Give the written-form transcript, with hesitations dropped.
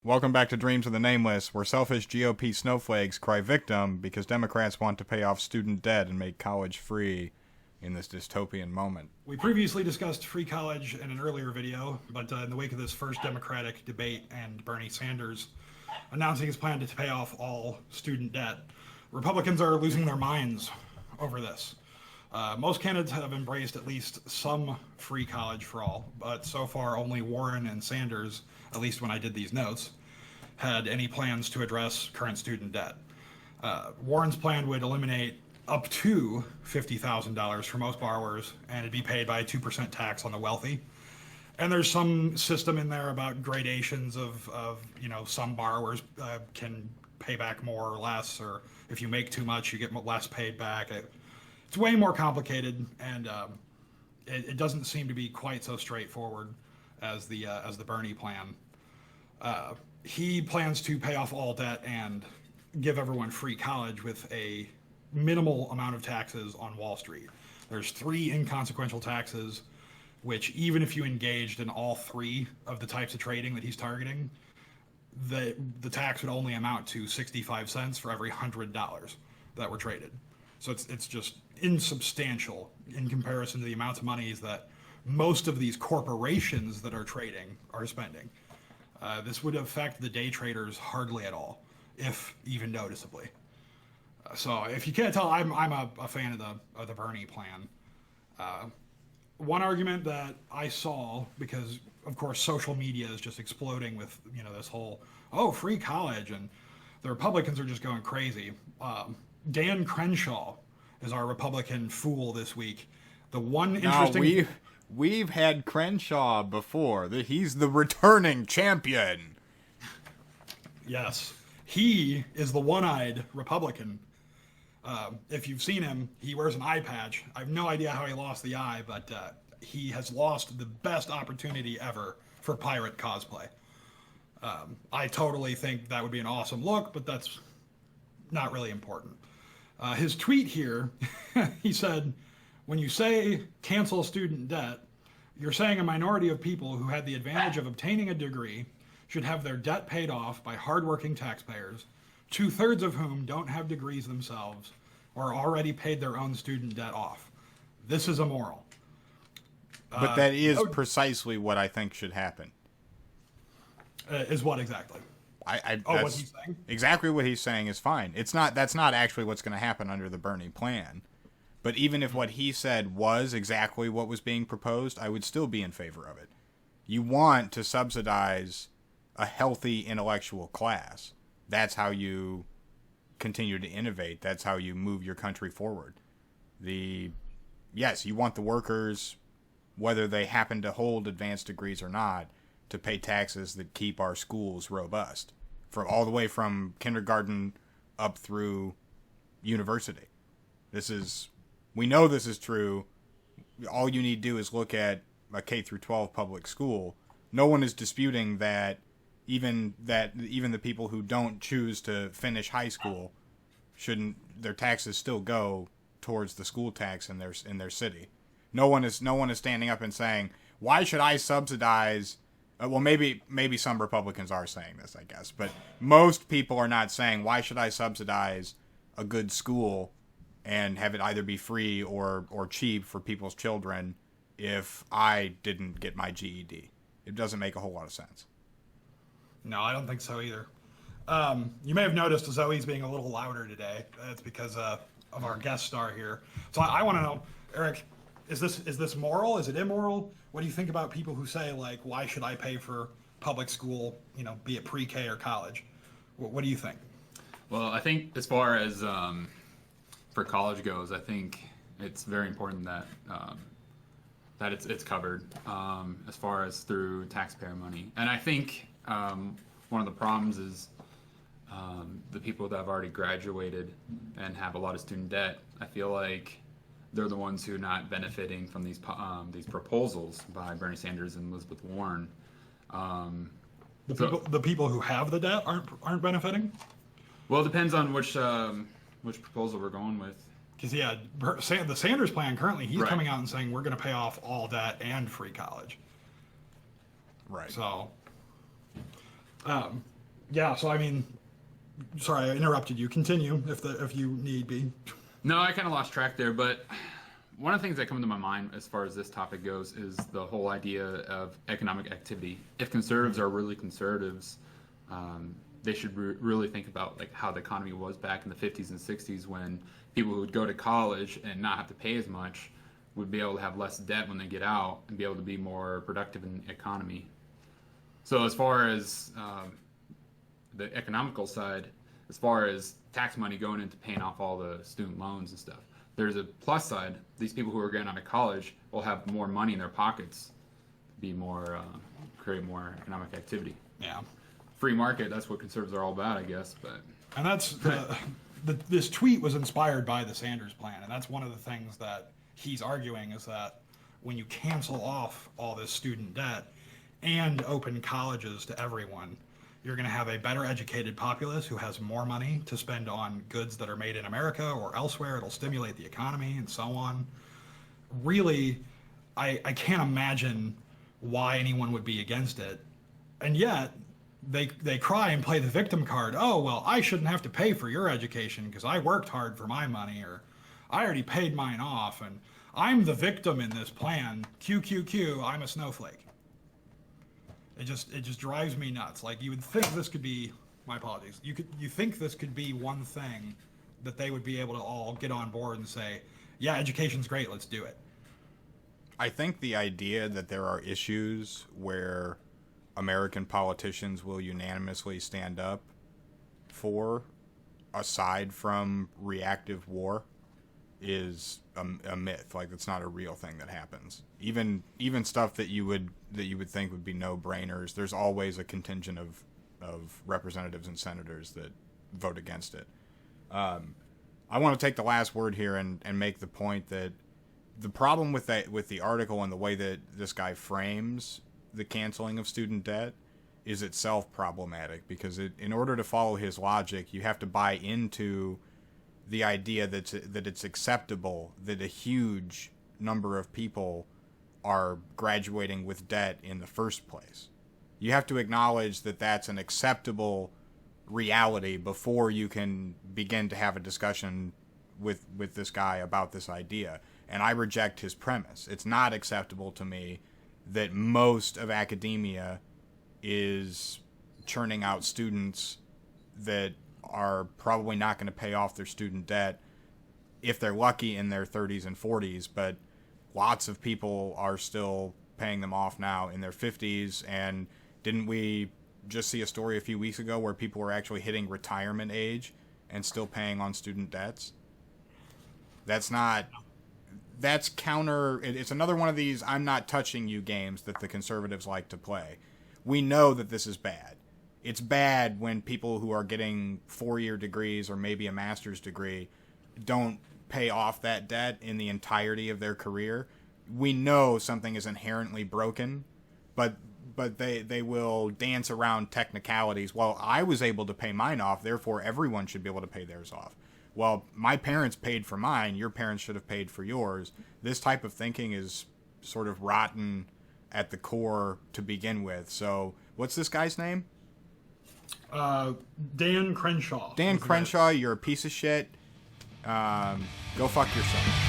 Welcome back to Dreams of the Nameless, where selfish GOP snowflakes cry victim because Democrats want to pay off student debt and make college free in this dystopian moment. We previously discussed free college in an earlier video, but in the wake of this first Democratic debate and Bernie Sanders announcing his plan to pay off all student debt, Republicans are losing their minds over this. Most candidates have embraced at least some free college for all, but so far only Warren and Sanders, at least when I did these notes, had any plans to address current student debt. Warren's plan would eliminate up to $50,000 for most borrowers, and it'd be paid by a 2% tax on the wealthy. And there's some system in there about gradations of some borrowers can pay back more or less, or if you make too much, you get less paid back. It's way more complicated, and it doesn't seem to be quite so straightforward as the Bernie plan. He plans to pay off all debt and give everyone free college with a minimal amount of taxes on Wall Street. There's 3 inconsequential taxes, which even if you engaged in all 3 of the types of trading that he's targeting, the tax would only amount to 65 cents for every $100 that were traded. So it's just insubstantial in comparison to the amounts of monies that most of these corporations that are trading are spending. This would affect the day traders hardly at all, if even noticeably. So if you can't tell, I'm a fan of the Bernie plan. One argument that I saw, because of course social media is just exploding with this whole free college, and the Republicans are just going crazy. Dan Crenshaw is our Republican fool this week. The one interesting. We've had Crenshaw before. He's the returning champion. Yes. He is the one-eyed Republican. If you've seen him, he wears an eye patch. I have no idea how he lost the eye, but he has lost the best opportunity ever for pirate cosplay. I totally think that would be an awesome look, but that's not really important. His tweet here, he said, when you say cancel student debt, you're saying a minority of people who had the advantage of obtaining a degree should have their debt paid off by hardworking taxpayers, 2/3 of whom don't have degrees themselves or already paid their own student debt off. This is immoral. But that is precisely what I think should happen. Is what exactly? What's he saying? Exactly what he's saying is fine. That's not actually what's going to happen under the Bernie plan. But even if what he said was exactly what was being proposed, I would still be in favor of it. You want to subsidize a healthy intellectual class. That's how you continue to innovate. That's how you move your country forward. Yes, you want the workers, whether they happen to hold advanced degrees or not, to pay taxes that keep our schools robust, all the way from kindergarten up through university. We know this is true. All you need to do is look at a K through 12 public school. No one is disputing that even the people who don't choose to finish high school their taxes still go towards the school tax in their city. No one is standing up and saying, why should I subsidize? Well, maybe some Republicans are saying this, I guess, but most people are not saying, why should I subsidize a good school and have it either be free or cheap for people's children if I didn't get my GED? It doesn't make a whole lot of sense. No, I don't think so either. You may have noticed Zoe's being a little louder today. That's because of our guest star here. So I want to know, Eric, is this moral? Is it immoral? What do you think about people who say, like, why should I pay for public school, be it pre-K or college? What do you think? Well, I think as far as for college goes, I think it's very important that it's covered as far as through taxpayer money. And I think one of the problems is the people that have already graduated and have a lot of student debt. I feel like they're the ones who are not benefiting from these proposals by Bernie Sanders and Elizabeth Warren. The people who have the debt aren't benefiting? Well, it depends on which proposal we're going with. Because the Sanders plan currently, he's Right. coming out and saying we're going to pay off all debt and free college. Right. So Yeah, so I mean, sorry, I interrupted you. Continue if you need be. No, I kind of lost track there, but one of the things that come to my mind as far as this topic goes is the whole idea of economic activity. If conservatives are really conservatives, they should really think about like how the economy was back in the 50s and 60s, when people who would go to college and not have to pay as much would be able to have less debt when they get out and be able to be more productive in the economy. So as far as the economical side, as far as tax money going into paying off all the student loans and stuff, there's a plus side. These people who are getting out of college will have more money in their pockets, be more, create more economic activity. Yeah. Free market, that's what conservatives are all about, I guess. But And that's this tweet was inspired by the Sanders plan, and that's one of the things that he's arguing is that when you cancel off all this student debt and open colleges to everyone, you're going to have a better educated populace who has more money to spend on goods that are made in America or elsewhere. It'll stimulate the economy and so on. Really, I can't imagine why anyone would be against it. And yet, they cry and play the victim card. Oh, well, I shouldn't have to pay for your education because I worked hard for my money, or I already paid mine off, and I'm the victim in this plan. QQQ, I'm a snowflake. It just drives me nuts. Like, you would think this could be, my apologies, you think this could be one thing that they would be able to all get on board and say, yeah, education's great, let's do it. I think the idea that there are issues where American politicians will unanimously stand up for, aside from reactive war, is a myth. Like, it's not a real thing that happens. Even stuff that you would think would be no-brainers, there's always a contingent of representatives and senators that vote against it. I want to take the last word here and make the point that the problem with the article and the way that this guy frames the canceling of student debt is itself problematic, because in order to follow his logic, you have to buy into the idea that it's acceptable that a huge number of people are graduating with debt in the first place. You have to acknowledge that that's an acceptable reality before you can begin to have a discussion with this guy about this idea. And I reject his premise. It's not acceptable to me that most of academia is churning out students that are probably not going to pay off their student debt if they're lucky in their 30s and 40s, but lots of people are still paying them off now in their 50s. And didn't we just see a story a few weeks ago where people were actually hitting retirement age and still paying on student debts? That's counter. It's another one of these I'm not touching you games that the conservatives like to play. We know that this is bad. It's bad when people who are getting 4-year degrees or maybe a master's degree don't pay off that debt in the entirety of their career. We know something is inherently broken, but they will dance around technicalities. Well, I was able to pay mine off, therefore everyone should be able to pay theirs off. Well, my parents paid for mine, your parents should have paid for yours. This type of thinking is sort of rotten at the core to begin with. So, what's this guy's name? Dan Crenshaw. Dan Crenshaw, you're a piece of shit. Go fuck yourself.